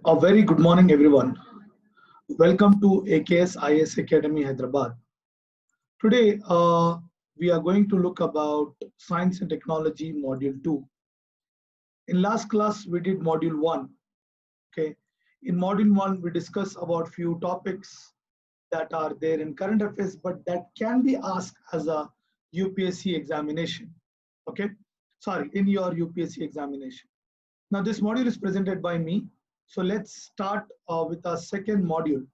A very good morning, everyone. Welcome to AKS IS Academy, Hyderabad. Today, we are going to look about Science and Technology Module 2. In last class, we did Module 1. Okay. In Module 1, we discussed about few topics that are there in current affairs, but that can be asked as a UPSC examination. Okay. Sorry, in your UPSC examination. Now, this module is presented by me. So let's start with our second module.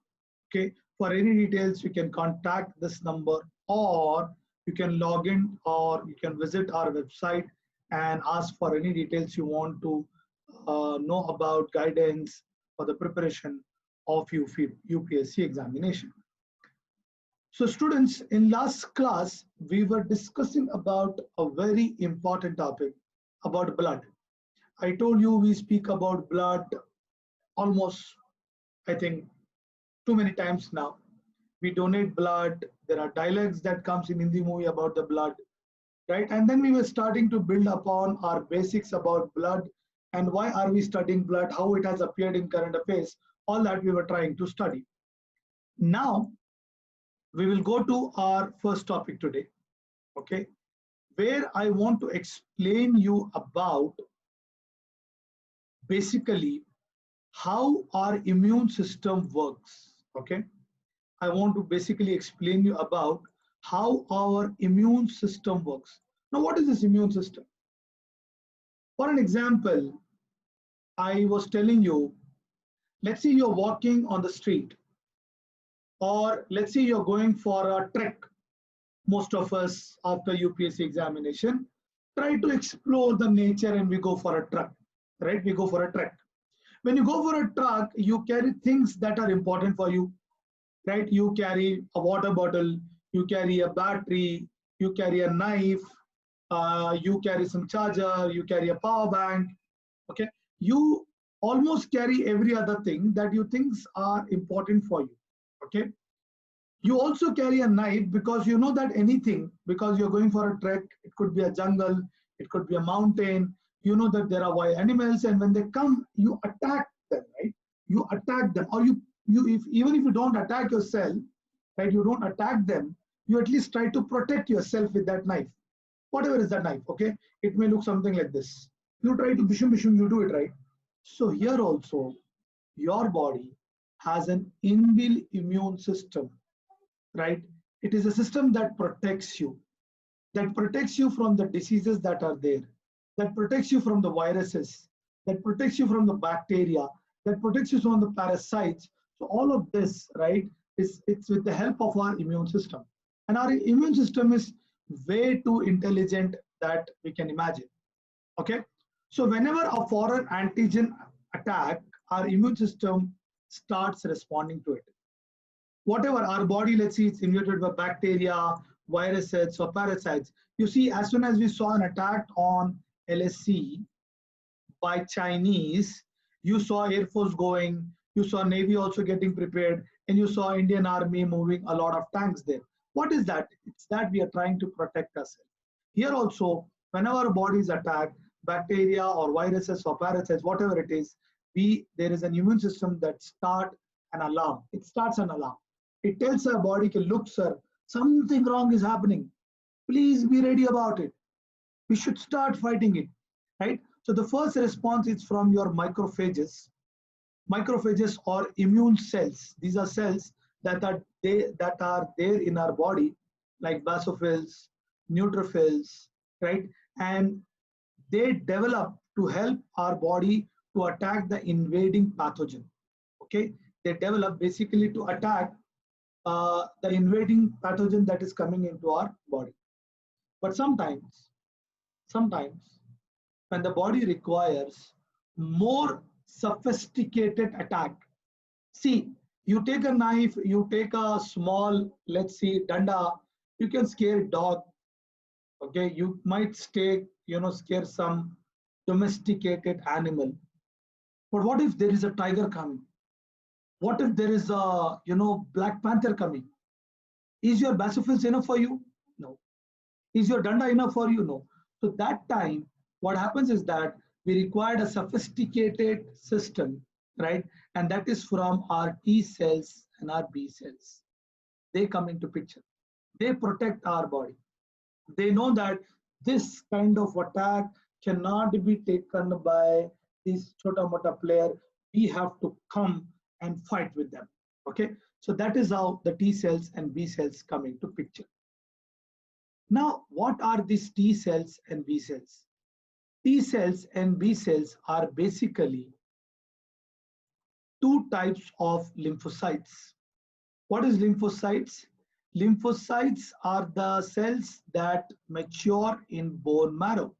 Okay, for any details, you can contact this number, or you can log in, or you can visit our website and ask for any details you want to know about guidance for the preparation of UPSC examination. So students, in last class, we were discussing about a very important topic about blood. I told you we speak about blood almost, I think, too many times now. We donate blood. There are dialogues that comes in Hindi movie about the blood, right? And then we were starting to build upon our basics about blood and why are we studying blood, how it has appeared in current affairs, all that we were trying to study. Now, we will go to our first topic today, okay? Where I want to explain you about basically how our immune system works, okay? I want to basically explain you about how our immune system works. Now, what is this immune system? For an example, I was telling you, let's say you're walking on the street, or let's say you're going for a trek. Most of us, after UPSC examination, try to explore the nature and we go for a trek, right? We go for a trek. When you go for a trek, you carry things that are important for you, right? You carry a water bottle, you carry a battery, you carry a knife, you carry some charger, you carry a power bank, okay? You almost carry every other thing that you think are important for you, okay? You also carry a knife because you know that anything, because you're going for a trek, it could be a jungle, it could be a mountain, you know that there are wild animals, and when they come, you attack them, right? You attack them, or even if you don't attack yourself, right? You don't attack them, you at least try to protect yourself with that knife. Whatever is that knife, okay? It may look something like this. You try to bishum bishum, you do it, right? So here also, your body has an inbuilt immune system, right? It is a system that protects you from the diseases that are there, that protects you from the viruses, that protects you from the bacteria, that protects you from the parasites. So all of this, right, it's with the help of our immune system. And our immune system is way too intelligent that we can imagine, okay? So whenever a foreign antigen attack, our immune system starts responding to it. Whatever our body, let's see, it's invaded by bacteria, viruses, or parasites. You see, as soon as we saw an attack on LSC by Chinese, you saw Air Force going, you saw Navy also getting prepared, and you saw Indian Army moving a lot of tanks there. What is that? It's that we are trying to protect ourselves. Here also, whenever our body is attacked, bacteria or viruses or parasites, whatever it is, there is an immune system that starts an alarm. It starts an alarm. It tells our body, look, sir, something wrong is happening. Please be ready about it. We should start fighting it, right? So the first response is from your macrophages. Macrophages or immune cells. These are cells that are there in our body, like basophils, neutrophils, right? And they develop to help our body to attack the invading pathogen. Okay, they develop basically to attack the invading pathogen that is coming into our body. But sometimes when the body requires more sophisticated attack, see, you take a knife, you take a small, let's see, danda, you can scare a dog, okay? You might scare some domesticated animal. But what if there is a tiger coming? What if there is a, Black Panther coming? Is your basophils enough for you? No. Is your danda enough for you? No. So that time, what happens is that we required a sophisticated system, right? And that is from our T cells and our B cells. They come into picture. They protect our body. They know that this kind of attack cannot be taken by this chota mota player. We have to come and fight with them. Okay, so that is how the T cells and B cells come into picture. Now, what are these T cells and B cells? T cells and B cells are basically two types of lymphocytes. What is lymphocytes? Lymphocytes are the cells that mature in bone marrow,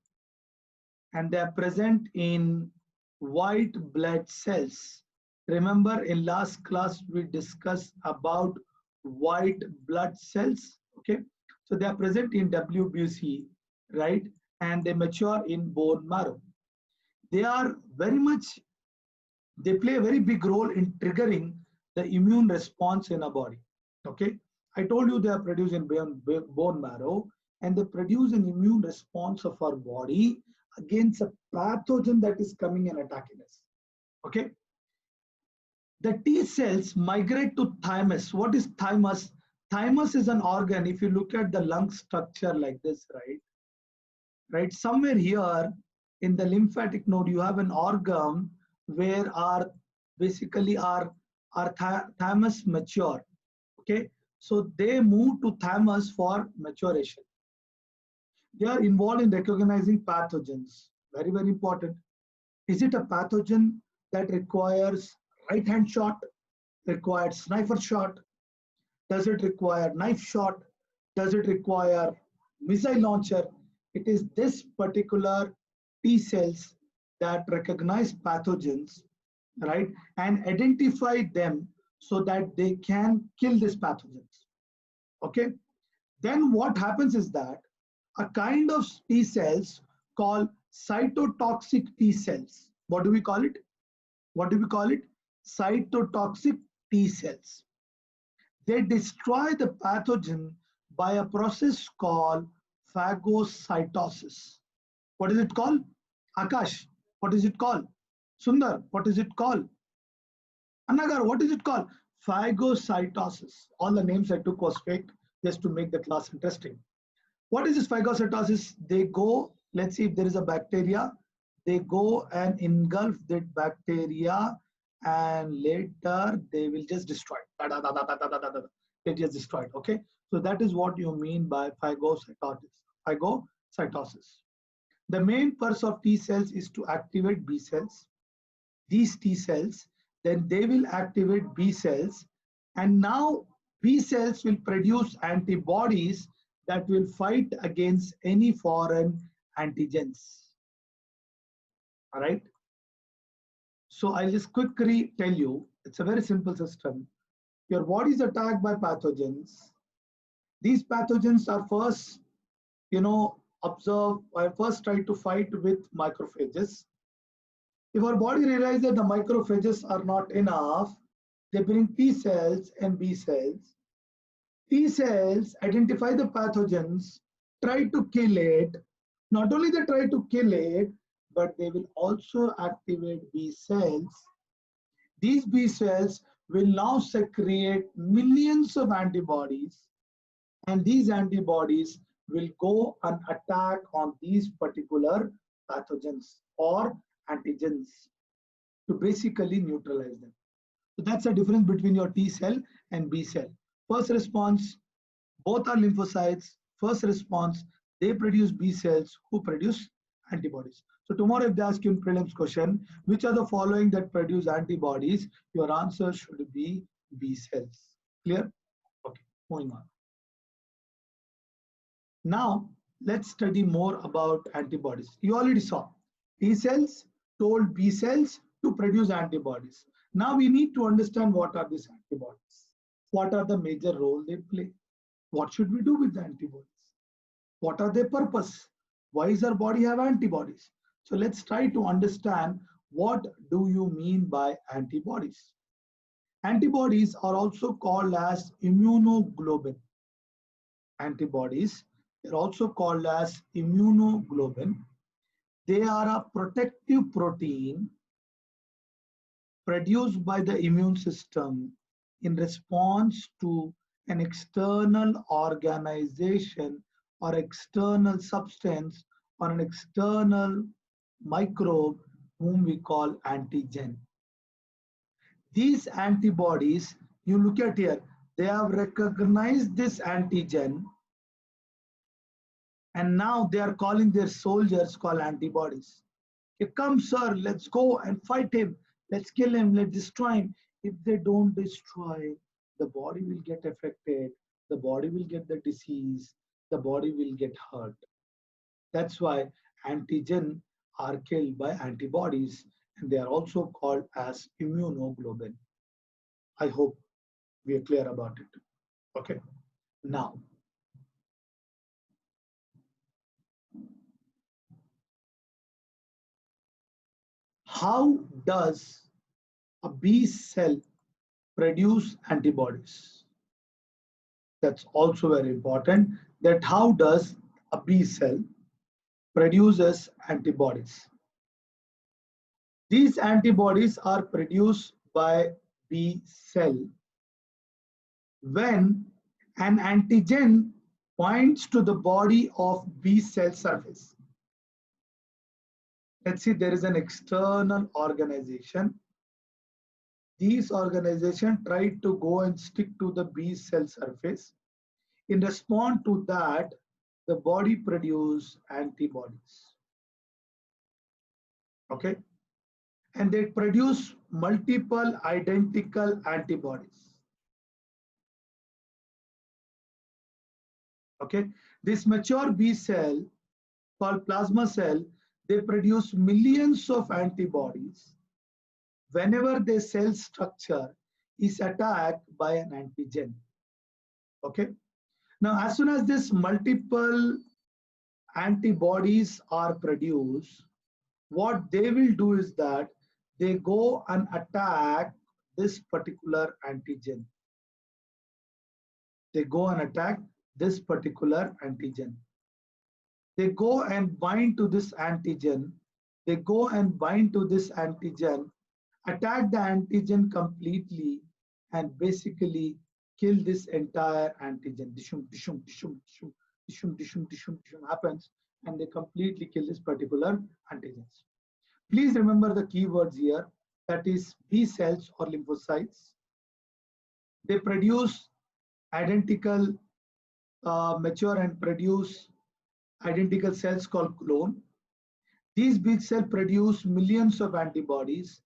and they are present in white blood cells. Remember, in last class we discussed about white blood cells. Okay, so they are present in WBC, right? And they mature in bone marrow. They are very much, they play a very big role in triggering the immune response in a body. Okay, I told you they are produced in bone marrow, and they produce an immune response of our body against a pathogen that is coming and attacking us. Okay, the T cells migrate to thymus. What is thymus? Thymus is an organ. If you look at the lung structure like this, right, somewhere here in the lymphatic node, you have an organ where our basically our thymus mature. Okay, so they move to thymus for maturation. They are involved in recognizing pathogens. Very, very important. Is it a pathogen that requires right hand shot, requires sniper shot? Does it require knife shot? Does it require missile launcher? It is this particular T cells that recognize pathogens, right, and identify them so that they can kill these pathogens. Okay, then what happens is that a kind of T cells called cytotoxic T cells. What do we call it? What do we call it? Cytotoxic T cells. They destroy the pathogen by a process called phagocytosis. What is it called? Akash, what is it called? Sundar, what is it called? Anagar, what is it called? Phagocytosis. All the names I took was fake just to make the class interesting. What is this phagocytosis? They go, let's see if there is a bacteria, they go and engulf that bacteria, and later they will just destroy it. They just destroy it. Okay, so that is what you mean by phagocytosis. Phagocytosis. The main purpose of T cells is to activate B cells. These T cells, then they will activate B cells, and now B cells will produce antibodies that will fight against any foreign antigens. All right. So I'll just quickly tell you, it's a very simple system. Your body is attacked by pathogens. These pathogens are first, first try to fight with macrophages. If our body realizes that the macrophages are not enough, they bring T cells and B cells. T cells identify the pathogens, try to kill it. Not only they try to kill it, but they will also activate B cells. These B cells will now secrete millions of antibodies, and these antibodies will go and attack on these particular pathogens or antigens to basically neutralize them. So that's the difference between your T cell and B cell. First response, both are lymphocytes. First response, they produce B cells who produce antibodies. So tomorrow if they ask you in prelims question, which are the following that produce antibodies, your answer should be B cells. Clear? Okay, moving on. Now let's study more about antibodies. You already saw T cells told B cells to produce antibodies. Now we need to understand what are these antibodies. What are the major role they play? What should we do with the antibodies? What are their purpose? Why does our body have antibodies? So let's try to understand what do you mean by antibodies. Antibodies are also called as immunoglobulin. Antibodies are also called as immunoglobulin. They are a protective protein produced by the immune system in response to an external organization or external substance or an external microbe whom we call antigen. These antibodies, you look at here, they have recognized this antigen and now they are calling their soldiers called antibodies. Okay, come, sir, let's go and fight him. Let's kill him, let's destroy him. If they don't destroy, the body will get affected, the body will get the disease, the body will get hurt. That's why antigen are killed by antibodies and they are also called as immunoglobulin. I hope we are clear about it. Okay. Now, how does a B cell produce antibodies? That's also very important, that how does a B cell produces antibodies? These antibodies are produced by B cell when an antigen binds to the body of B cell surface. Let's see, there is an external organization. These organizations try to go and stick to the B cell surface. In response to that, the body produces antibodies. Okay? And they produce multiple identical antibodies. Okay? This mature B cell called plasma cell, they produce millions of antibodies whenever the cell structure is attacked by an antigen. Okay? Now, as soon as this multiple antibodies are produced, what they will do is that they go and attack this particular antigen. They go and attack this particular antigen. They go and bind to this antigen. They go and bind to this antigen, attack the antigen completely, and basically kill this entire antigen. Dishum, dishum, dishum, dishum, dishum, dishum, dishum, dishum happens, and they completely kill this particular antigens. Please remember the keywords here, that is B cells or lymphocytes. They produce identical, mature and produce identical cells called clone. These B cells produce millions of antibodies,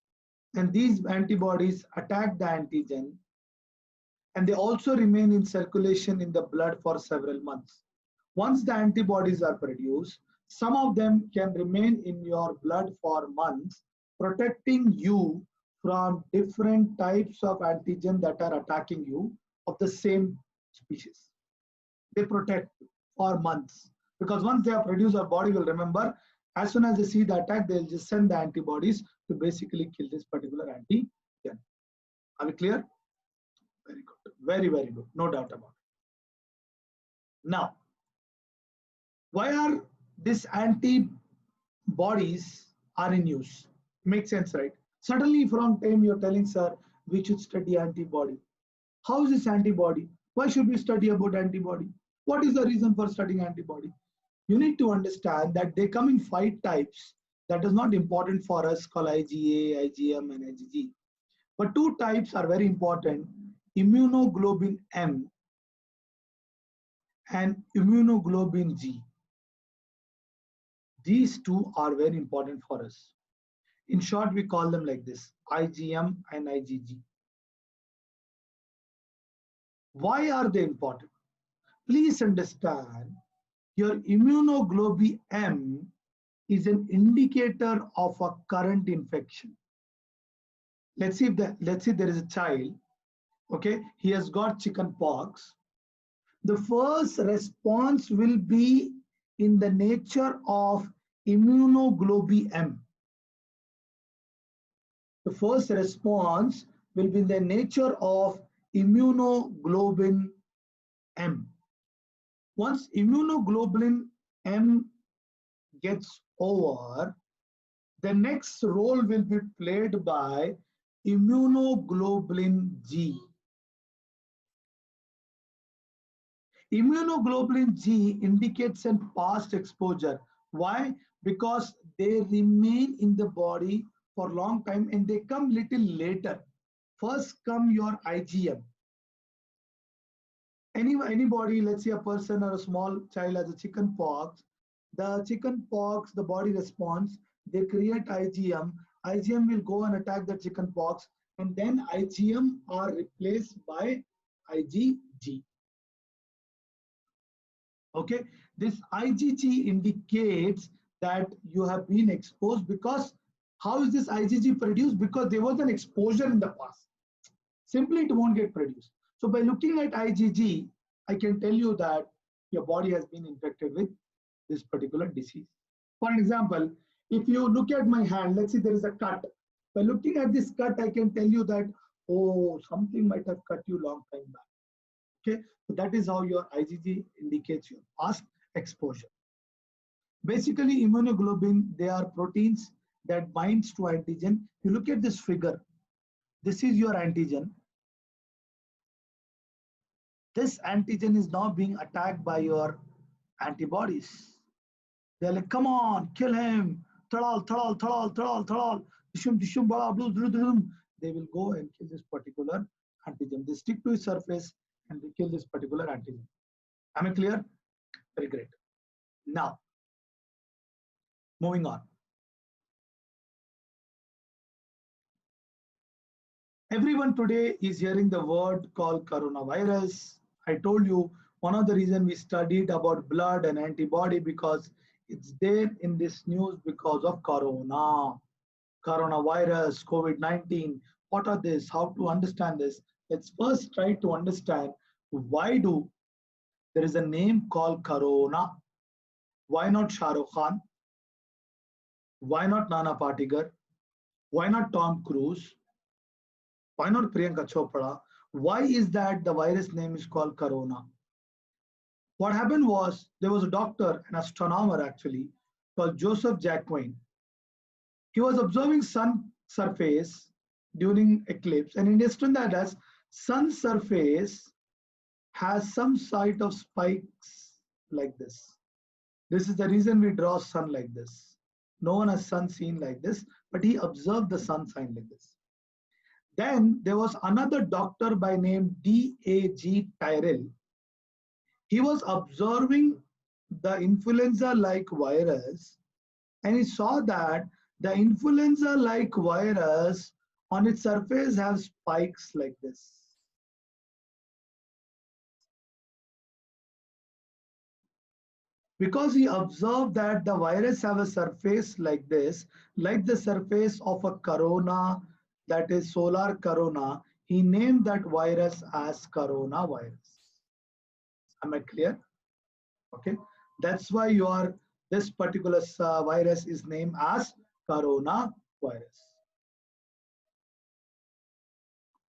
and these antibodies attack the antigen, and they also remain in circulation in the blood for several months. Once the antibodies are produced, some of them can remain in your blood for months, protecting you from different types of antigen that are attacking you of the same species. They protect for months, because once they are produced, our body will remember. As soon as they see the attack, they'll just send the antibodies to basically kill this particular antigen. Are we clear? Very good. Very, very good. No doubt about it. Now, why are these antibodies are in use? Makes sense, right? Suddenly from time you're telling, sir, we should study antibody. How is this antibody? Why should we study about antibody? What is the reason for studying antibody? You need to understand that they come in 5 types. That is not important for us, called IgA, IgM, and IgG. But 2 types are very important: immunoglobulin M and immunoglobulin G. These 2 are very important for us. In short, we call them like this: IgM and IgG. Why are they important? Please understand, your immunoglobulin M is an indicator of a current infection. Let's see there is a child, okay, he has got chicken pox. The first response will be in the nature of immunoglobulin M. The first response will be in the nature of immunoglobulin M. Once immunoglobulin M gets over, the next role will be played by immunoglobulin G. Immunoglobulin G indicates a past exposure. Why? Because they remain in the body for a long time and they come little later. First come your IgM. Anybody, let's say a person or a small child has a chicken pox, the body responds, they create IgM. IgM will go and attack the chicken pox, and then IgM are replaced by IgG. Okay, this IgG indicates that you have been exposed, because how is this IgG produced? Because there was an exposure in the past. Simply it won't get produced. So by looking at IgG, I can tell you that your body has been infected with this particular disease. For example, if you look at my hand, let's say there is a cut. By looking at this cut, I can tell you that, oh, something might have cut you long time back. Okay, so that is how your IgG indicates your past exposure. Basically, immunoglobulin, they are proteins that binds to antigen. You look at this figure. This is your antigen. This antigen is now being attacked by your antibodies. They're like, come on, kill him. Tadal, tadal, tadal, tadal, tadal. Dishum, dishum, bala, blue, blue, blue. They will go and kill this particular antigen. They stick to its surface and they kill this particular antigen. Am I clear? Very great. Now, moving on. Everyone today is hearing the word called coronavirus. I told you one of the reasons we studied about blood and antibody, because it's there in this news because of coronavirus, COVID-19. What are this? How to understand this? Let's first try to understand why there is a name called corona. Why not Shah Rukh Khan? Why not Nana Patekar? Why not Tom Cruise? Why not Priyanka Chopra? Why is that the virus name is called corona? What happened was, there was a doctor, an astronomer actually, called Joseph Jacquin. He was observing sun surface during eclipse, and he understood that as sun surface has some sort of spikes like this. This is the reason we draw sun like this. No one has sun seen like this, but he observed the sun sign like this. Then there was another doctor by name D.A.G. Tyrrell. He was observing the influenza-like virus, and he saw that the influenza-like virus on its surface has spikes like this. Because he observed that the virus have a surface like this, like the surface of a corona, that is solar corona, he named that virus as coronavirus. Am I clear? Okay, that's why this particular virus is named as coronavirus.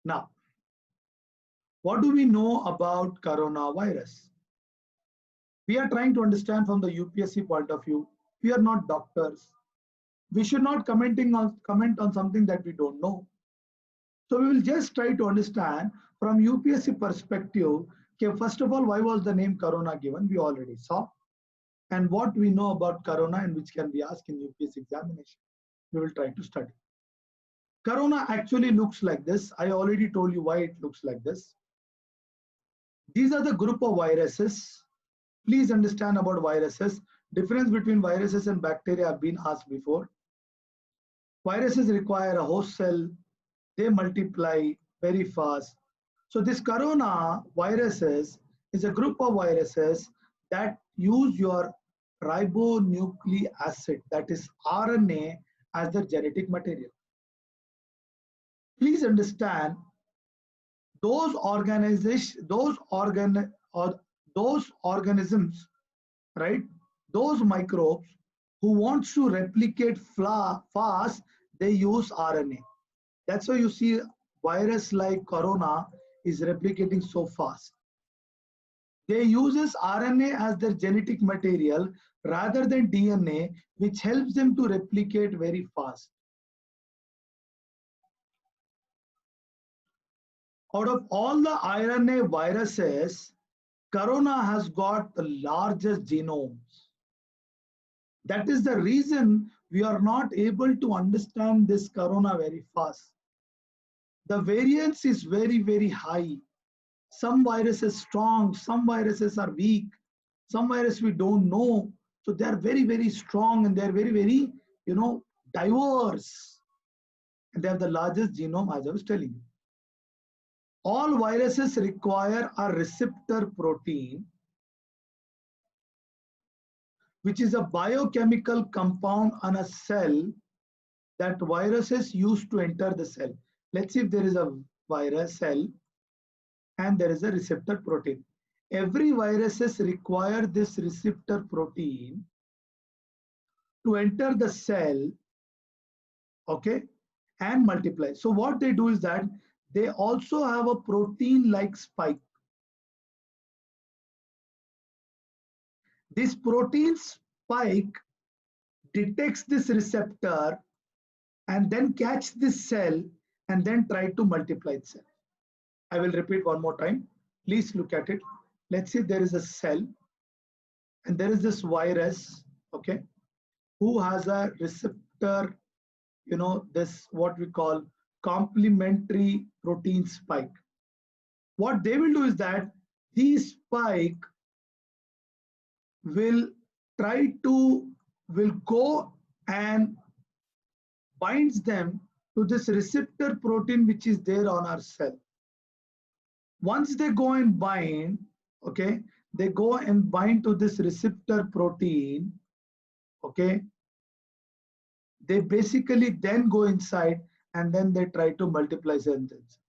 Now, what do we know about coronavirus? We are trying to understand from the UPSC point of view. We are not doctors. We should not comment on something that we don't know. So we will just try to understand from UPSC perspective. Okay, first of all, why was the name corona given? We already saw. And what we know about corona and which can be asked in UPSC examination. We will try to study. Corona actually looks like this. I already told you why it looks like this. These are the group of viruses. Please understand about viruses. Difference between viruses and bacteria have been asked before. Viruses require a host cell. They multiply very fast. So this corona viruses is a group of viruses that use your ribonucleic acid, that is RNA, as the genetic material. Please understand, those organisms, right? Those microbes who wants to replicate fast, they use RNA. That's why you see virus like corona is replicating so fast. They uses RNA as their genetic material rather than DNA, which helps them to replicate very fast. Out of all the RNA viruses, corona has got the largest genomes. That is the reason we are not able to understand this corona very fast. The variance is very, very high. Some viruses strong, some viruses are weak, some viruses we don't know. So they are very, very strong and they are very, very, diverse. And they have the largest genome, as I was telling you. All viruses require a receptor protein, which is a biochemical compound on a cell that viruses use to enter the cell. Let's see if there is a virus cell and there is a receptor protein. Every viruses require this receptor protein to enter the cell, okay, and multiply. So what they do is that they also have a protein-like spike. This protein spike detects this receptor and then catch this cell and then try to multiply itself. I will repeat one more time. Please look at it. Let's say there is a cell and there is this virus, okay, who has a receptor, this what we call complementary protein spike. What they will do is that these spike will go and binds them to this receptor protein which is there on our cell. Once they go and bind, okay, they go and bind to this receptor protein, okay, they basically then go inside and then they try to multiply themselves.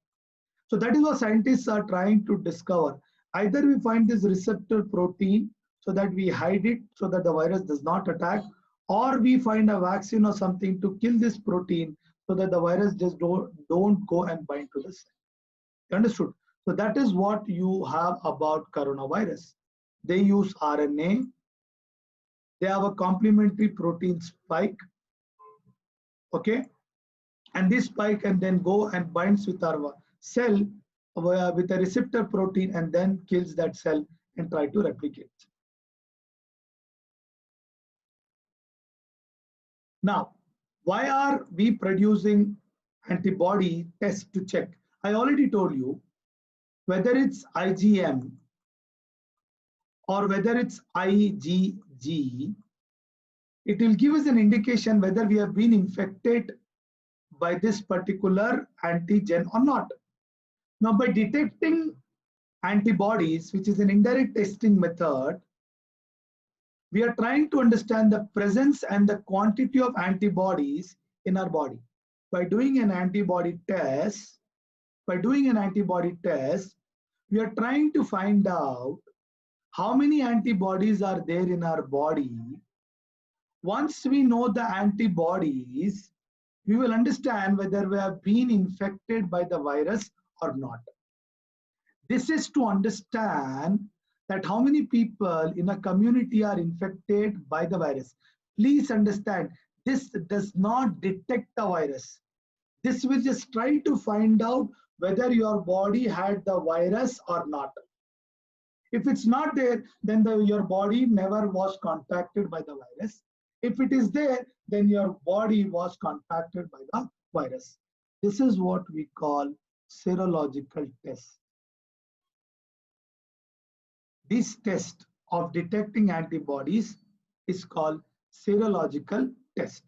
So that is what scientists are trying to discover. Either we find this receptor protein so that we hide it so that the virus does not attack, or we find a vaccine or something to kill this protein so that the virus just don't go and bind to the cell. You understood? So that is what you have about coronavirus. They use RNA. They have a complementary protein spike, okay, and this spike can then go and binds with our cell with a receptor protein and then kills that cell and try to replicate. Now, why are we producing antibody tests to check? I already told you, whether it's IgM or whether it's IgG, it will give us an indication whether we have been infected by this particular antigen or not. Now, by detecting antibodies, which is an indirect testing method, we are trying to understand the presence and the quantity of antibodies in our body. By doing an antibody test, we are trying to find out how many antibodies are there in our body. Once we know the antibodies, we will understand whether we have been infected by the virus or not. This is to understand that how many people in a community are infected by the virus. Please understand, this does not detect the virus. This will just try to find out whether your body had the virus or not. If it's not there, then your body never was contacted by the virus. If it is there, then your body was contacted by the virus. This is what we call serological test. This test of detecting antibodies is called serological test.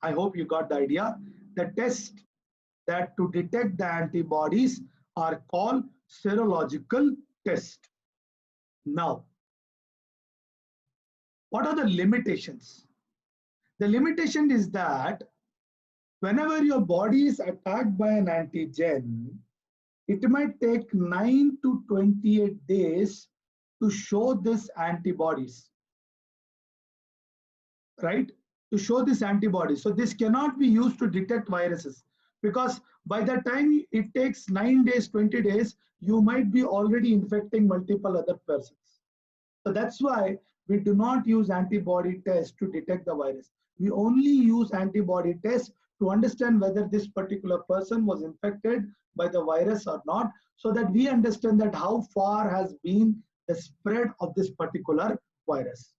I hope you got the idea. The test that to detect the antibodies are called serological test. Now, what are the limitations? The limitation is that whenever your body is attacked by an antigen, it might take 9 to 28 days to show this antibodies, right? To show this antibody. So this cannot be used to detect viruses, because by the time it takes 9 days, 20 days, you might be already infecting multiple other persons. So that's why we do not use antibody tests to detect the virus. We only use antibody tests to understand whether this particular person was infected by the virus or not, so that we understand that how far has been the spread of this particular virus,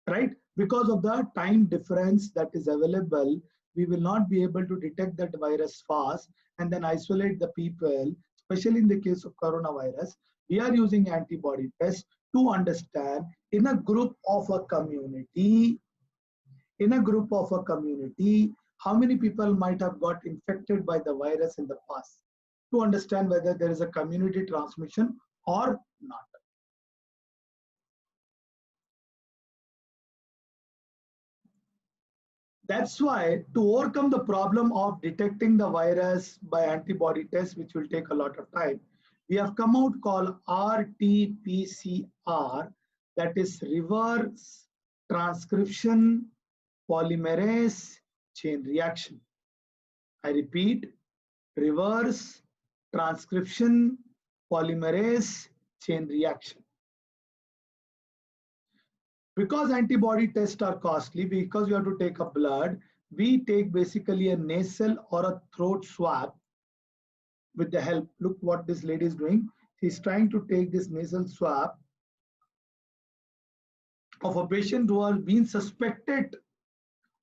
right? Because of the time difference that is available, we will not be able to detect that virus fast and then isolate the people, especially in the case of coronavirus. We are using antibody tests to understand in a group of a community, how many people might have got infected by the virus in the past, to understand whether there is a community transmission or not. That's why, to overcome the problem of detecting the virus by antibody tests, which will take a lot of time, we have come out called RT-PCR, that is reverse transcription polymerase chain reaction. I repeat, reverse transcription polymerase chain reaction. Because antibody tests are costly, because you have to take a blood, we take basically a nasal or a throat swab with the help. Look what this lady is doing. She's trying to take this nasal swab of a patient who has been suspected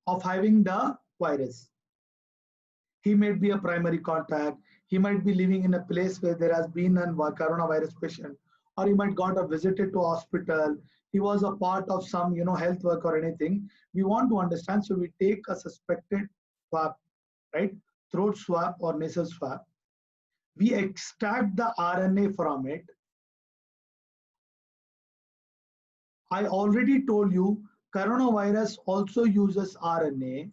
of having the virus. He might be a primary contact. He might be living in a place where there has been a coronavirus patient, or he might got a visited to hospital. He was a part of some, health work or anything. We want to understand, so we take a suspected swab, right? Throat swab or nasal swab. We extract the RNA from it. I already told you, coronavirus also uses RNA.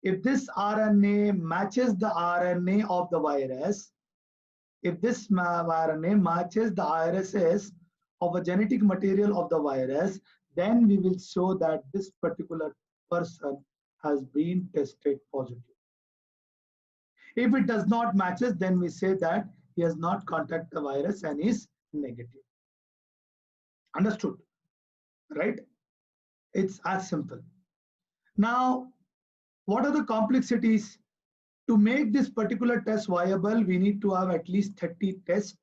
If this RNA matches the RNA of the virus, if this RNA matches the RSS of a genetic material of the virus, then we will show that this particular person has been tested positive. If it does not matches, then we say that he has not contacted the virus and is negative. Understood, right? It's as simple. Now, what are the complexities? To make this particular test viable, we need to have at least 30 tests.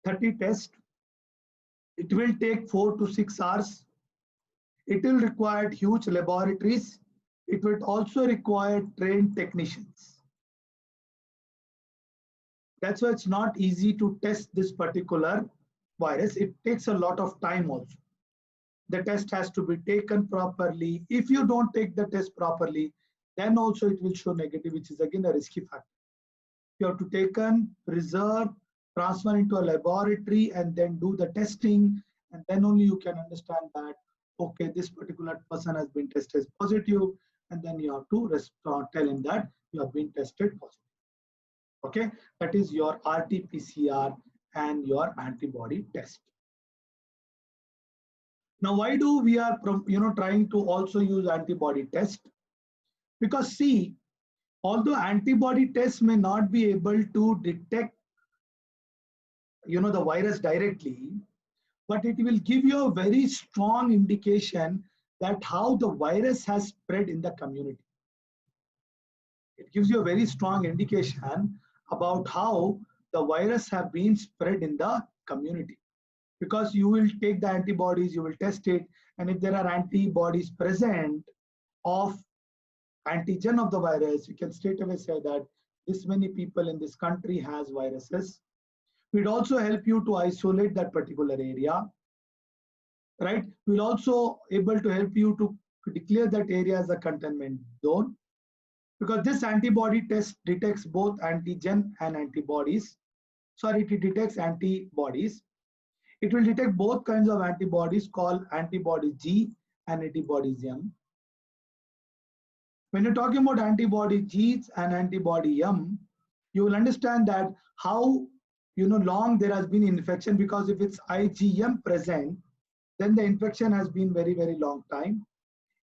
30 tests. It will take 4 to 6 hours. It will require huge laboratories. It will also require trained technicians. That's why it's not easy to test this particular virus. It takes a lot of time also. The test has to be taken properly. If you don't take the test properly, then also it will show negative, which is again a risky factor. You have to take and preserve, transfer into a laboratory, and then do the testing, and then only you can understand that, okay, this particular person has been tested positive, and then you have to tell him that you have been tested positive. Okay, that is your RT-PCR and your antibody test. Now, why do we are trying to also use antibody test? Because see, although antibody tests may not be able to detect the virus directly, but it will give you a very strong indication that how the virus has spread in the community. It gives you a very strong indication about how the virus have been spread in the community. Because you will take the antibodies, you will test it, and if there are antibodies present of antigen of the virus, you can straight away say that this many people in this country has viruses. We'd also help you to isolate that particular area, right? We'll also able to help you to declare that area as a containment zone, because this antibody test detects both antigen and antibodies. Sorry, it detects antibodies. It will detect both kinds of antibodies called antibody G and antibodies M. When you're talking about antibody Gs and antibody M, you will understand that how long there has been infection, because if it's IgM present, then the infection has been very, very long time.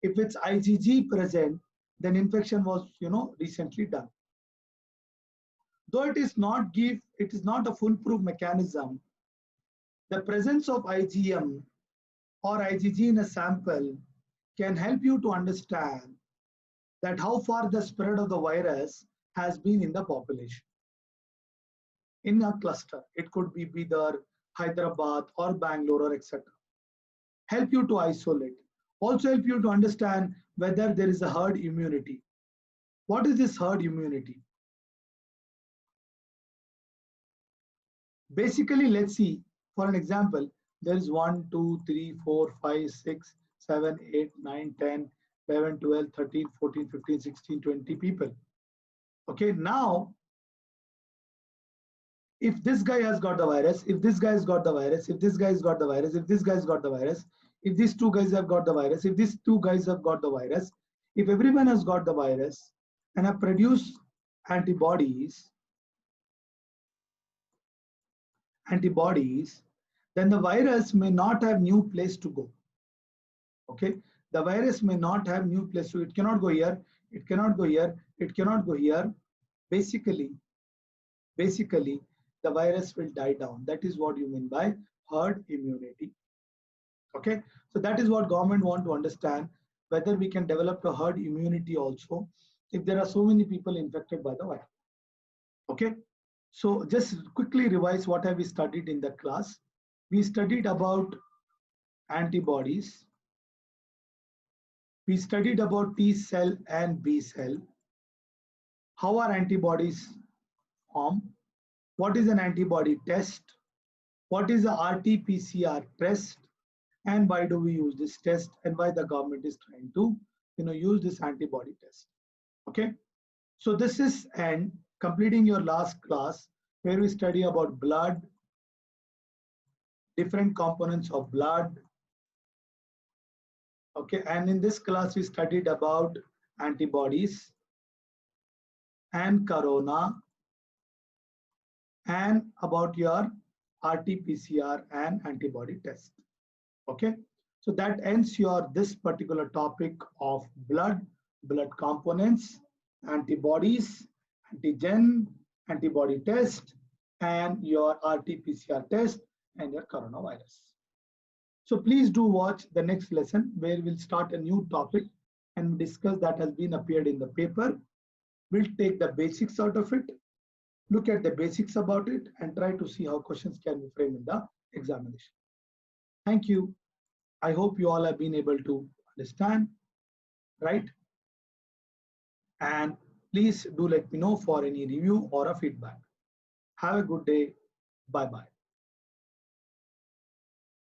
If it's IgG present, then infection was recently done. Though it is not a foolproof mechanism, the presence of IgM or IgG in a sample can help you to understand that how far the spread of the virus has been in the population. In a cluster, it could be either Hyderabad or Bangalore or etc. Help you to isolate. Also help you to understand whether there is a herd immunity. What is this herd immunity? Basically, let's see, for an example, there is 1, 2, 3, 4, 5, 6, 7, 8, 9, 10, 11, 12, 13, 14, 15, 16, 20 people. Okay, now, if this guy has got the virus, if this guy has got the virus, if this guy has got the virus, if this guy has got the virus, if these two guys have got the virus, if these two guys have got the virus, if everyone has got the virus and have produced antibodies, then the virus may not have new place to go. Okay, the virus may not have new place, so it cannot go here, it cannot go here, it cannot go here. Basically, the virus will die down. That is what you mean by herd immunity. Okay, so that is what government want to understand, whether we can develop a herd immunity also if there are so many people infected by the virus. Okay, so just quickly revise what have we studied in the class. We studied about antibodies. We studied about T cell and B cell. How are antibodies formed? What is an antibody test? What is the RT-PCR test? And why do we use this test? And why the government is trying to, use this antibody test? Okay. So this is completing your last class where we study about blood, different components of blood. Okay, and in this class we studied about antibodies and corona and about your RT-PCR and antibody test. Okay, so that ends your this particular topic of blood components, antibodies, antigen, antibody test, and your RT-PCR test and your coronavirus. So please do watch the next lesson where we'll start a new topic and discuss that has been appeared in the paper. We'll take the basics out of it, look at the basics about it, and try to see how questions can be framed in the examination. Thank you. I hope you all have been able to understand, right? And please do let me know for any review or a feedback. Have a good day. Bye-bye.